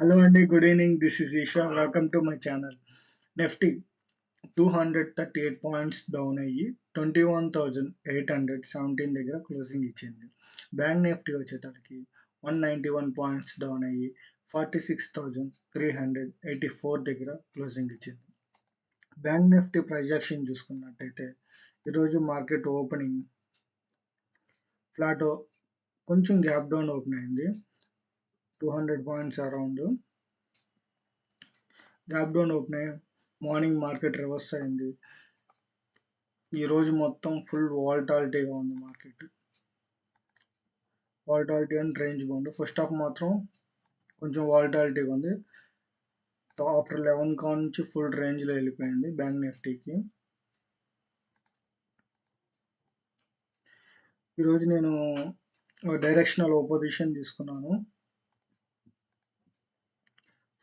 Hello and good evening. This is Isha. Welcome to my channel. Nifty 238 points down అయ్యి 21,817 దగ్గర closing ఇచ్చింది. Bank Nifty వచ్చేసరికి 191 points down అయ్యి 46,384 దగ్గర closing ఇచ్చింది. బ్యాంక్ నిఫ్టీ ప్రైస్ యాక్షన్ చూసుకున్నట్టయితే ఈరోజు మార్కెట్ ఓపెనింగ్ ఫ్లాట్ కొంచెం గ్యాప్ డౌన్ ఓపెన్ అయింది. 200 points around gap down open అయ్యి మార్నింగ్ మార్కెట్ రివర్స్ అయింది. ఈరోజు మొత్తం ఫుల్ వాల్టాలిటీగా ఉంది మార్కెట్. వాల్టాలిటీ అండ్ రేంజ్ బాగుంది. ఫస్ట్ హాఫ్ మాత్రం కొంచెం వాల్టాలిటీగా ఉంది. ఆఫ్టర్ 11 కాన్ నుంచి ఫుల్ రేంజ్లో వెళ్ళిపోయింది బ్యాంక్ నిఫ్టీకి. ఈరోజు నేను డైరెక్షనల్ పొజిషన్ తీసుకున్నాను.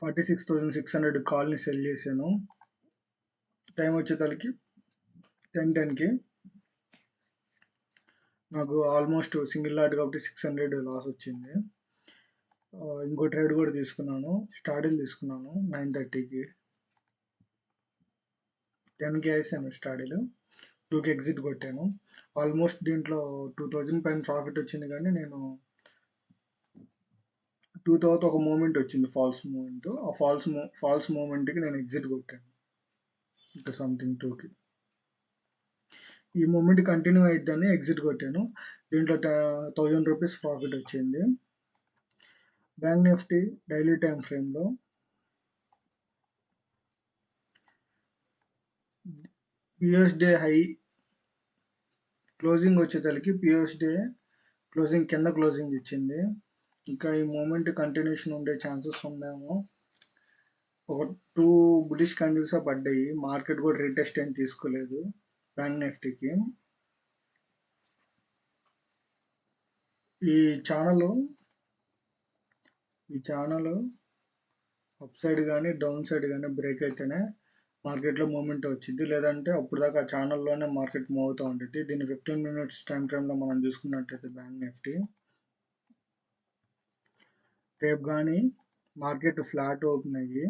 46,600 కాల్ని సెల్ చేశాను. టైం వచ్చేసరికి 10:10కి నాకు ఆల్మోస్ట్ సింగిల్ లాట్ కాబట్టి 600 లాస్ వచ్చింది. ఇంకో ట్రేడ్ కూడా తీసుకున్నాను. స్టాడిల్ తీసుకున్నాను 9:30కి. 10కి వేసాను స్టాడిల్. 2కి ఎగ్జిట్ కొట్టాను. ఆల్మోస్ట్ దీంట్లో 2000 పైన ప్రాఫిట్ వచ్చింది. కానీ నేను 2 తర్వాత ఒక మూమెంట్ వచ్చింది, ఫాల్స్ మూమెంట్. ఆ ఫాల్స్ మూమెంట్కి నేను ఎగ్జిట్ కొట్టాను ఇంకా సంథింగ్ 2కి. ఈ మూమెంట్ కంటిన్యూ అయిద్దని ఎగ్జిట్ కొట్టాను. దీంట్లో 1000 రూపీస్ ప్రాఫిట్ వచ్చింది. బ్యాంక్ నిఫ్టీ డైలీ టైం ఫ్రేమ్లో పిఎస్ డే హై క్లోజింగ్ వచ్చేసరికి పిఎస్ డే క్లోజింగ్ కింద క్లోజింగ్ ఇచ్చింది. ఇంకా ఈ మూమెంట్ కంటిన్యూషన్ ఉండే ఛాన్సెస్ ఉందేమో. ఒక 2 బులిష్ క్యాండిల్స్ పడ్డాయి. మార్కెట్ కూడా రీటెస్ట్ ఏం తీసుకోలేదు బ్యాంక్ నిఫ్టీకి. ఈ ఛానల్ అప్ సైడ్ కానీ డౌన్ సైడ్ కానీ బ్రేక్ అయితేనే మార్కెట్లో మూమెంట్ వచ్చింది. లేదంటే అప్పుడు దాకా ఆ ఛానల్లోనే మార్కెట్ మూవ్ అవుతూ ఉంటుంది. దీన్ని 15 మినిట్స్ టైం ఫ్రేమ్లో మనం చూసుకున్నట్టయితే బ్యాంక్ నిఫ్టీ రేపు కానీ మార్కెట్ ఫ్లాట్ ఓపెన్ అయ్యి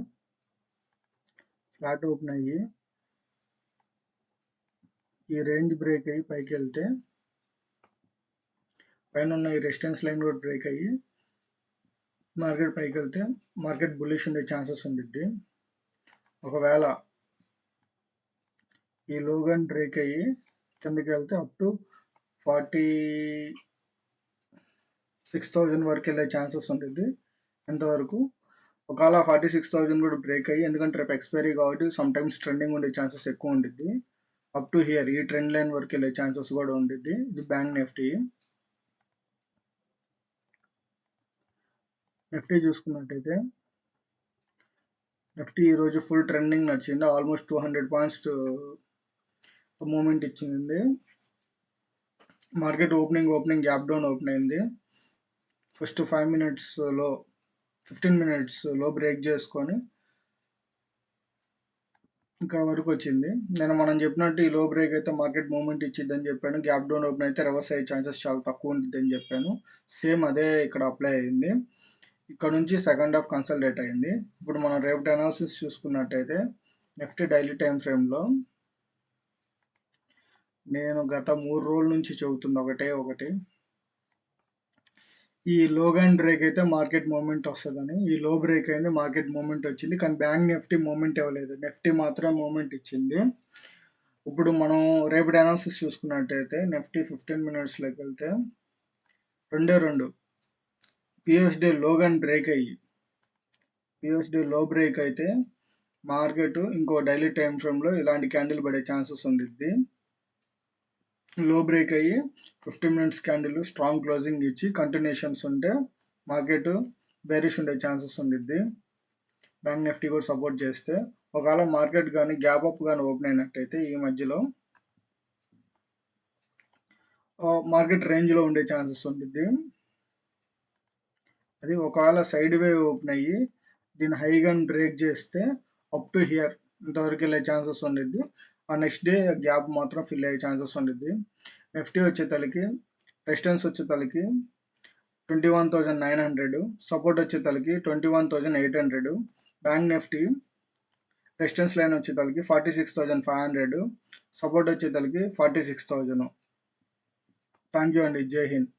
ఈ రేంజ్ బ్రేక్ అయ్యి పైకి వెళ్తే పైన ఉన్న ఈ రెసిస్టెన్స్ లైన్ కూడా బ్రేక్ అయ్యి మార్కెట్ పైకి వెళ్తే మార్కెట్ బుల్లిష్ ఉండే ఛాన్సెస్ ఉంటుంది. ఒకవేళ ఈ లోగన్ బ్రేక్ అయ్యి కిందకి వెళ్తే అప్ టు 46,000 వరకు వెళ్ళే ఛాన్సెస్ ఉంటుంది. ఎంతవరకు? ఒకవేళ 46,000 కూడా బ్రేక్ అయ్యి, ఎందుకంటే రేపు ఎక్స్పైరీ కాబట్టి సమ్ టైమ్స్ ట్రెండింగ్ ఉండే ఛాన్సెస్ ఎక్కువ ఉంటుంది. అప్ టు హియర్ ఈ ట్రెండ్ లైన్ వరకు వెళ్ళే ఛాన్సెస్ కూడా ఉంటుంది. ఇది బ్యాంక్ నిఫ్టీ. చూసుకున్నట్టయితే నిఫ్టీ ఈరోజు ఫుల్ ట్రెండింగ్ నచ్చింది. ఆల్మోస్ట్ 200 పాయింట్స్ మూమెంట్ ఇచ్చింది. Market opening gap down open అయింది. ఫస్ట్ 15 మినిట్స్లో బ్రేక్ చేసుకొని ఇక్కడ వరకు వచ్చింది. మనం చెప్పినట్టు ఈ లో బ్రేక్ అయితే మార్కెట్ మూవ్మెంట్ ఇచ్చిద్దని చెప్పాను. గ్యాప్ డౌన్ ఓపెన్ అయితే రివర్స్ అయ్యే ఛాన్సెస్ చాలా తక్కువ ఉంటుందని చెప్పాను. సేమ్ అదే ఇక్కడ అప్లై అయింది. ఇక్కడ నుంచి సెకండ్ హాఫ్ కన్సల్టేట్ అయింది. ఇప్పుడు మనం రేపటి అనాలిసిస్ చూసుకున్నట్టయితే నిఫ్టీ డైలీ టైం ఫ్రేమ్లో నేను గత 3 రోజుల నుంచి చెబుతుంది ఒకటి, ఈ లోగాన్ బ్రేక్ అయితే మార్కెట్ మూమెంట్ వస్తుందని. ఈ లో బ్రేక్ అయింది, మార్కెట్ మూమెంట్ వచ్చింది. కానీ బ్యాంక్ నిఫ్టీ మూమెంట్ ఇవ్వలేదు. నిఫ్టీ మాత్రం మూమెంట్ ఇచ్చింది. ఇప్పుడు మనం రేపటి అనాలిసిస్ చూసుకున్నట్టయితే నిఫ్టీ 15 మినిట్స్లోకి వెళ్తే 2 పిఎస్డే లోగాన్ బ్రేక్ అయ్యి పిఎస్డే లో బ్రేక్ అయితే మార్కెట్ ఇంకో డైలీ టైం ఫ్రేమ్లో ఇలాంటి క్యాండిల్ పడే ఛాన్సెస్ ఉంటుంది. లో బ్రేక్ అయ్యి 15 మినిట్స్ క్యాండిల్ స్ట్రాంగ్ క్లోజింగ్ ఇచ్చి కంటిన్యూషన్స్ ఉంటే మార్కెట్ బేరిష్ ఉండే ఛాన్సెస్ ఉంటుంది. బ్యాంక్ నిఫ్టీ కూడా సపోర్ట్ చేస్తే, ఒకవేళ మార్కెట్ కానీ గ్యాప్ అప్ కానీ ఓపెన్ అయినట్టయితే ఈ మధ్యలో మార్కెట్ రేంజ్లో ఉండే ఛాన్సెస్ ఉంటుంది. అది ఒకవేళ సైడ్ వే ఓపెన్ అయ్యి దీన్ని హైగా బ్రేక్ చేస్తే అప్ టు హియర్ ఇంతవరకు వెళ్ళే ఛాన్సెస్ ఉంటుంది. ఆ నెక్స్ట్ డే గ్యాప్ మాత్రం ఫిల్ అయ్యే ఛాన్సెస్ ఉంటుంది. నిఫ్టీ వచ్చే తలకి రెసిస్టెన్స్ వచ్చే తలకి 21,900, సపోర్ట్ వచ్చేతలకి 21,800. బ్యాంక్ నిఫ్టీ రెసిస్టెన్స్ లైన్ వచ్చేతలకి 46,500, సపోర్ట్ వచ్చేతలకి 46,000. థ్యాంక్ యూ అండి. జై హింద్.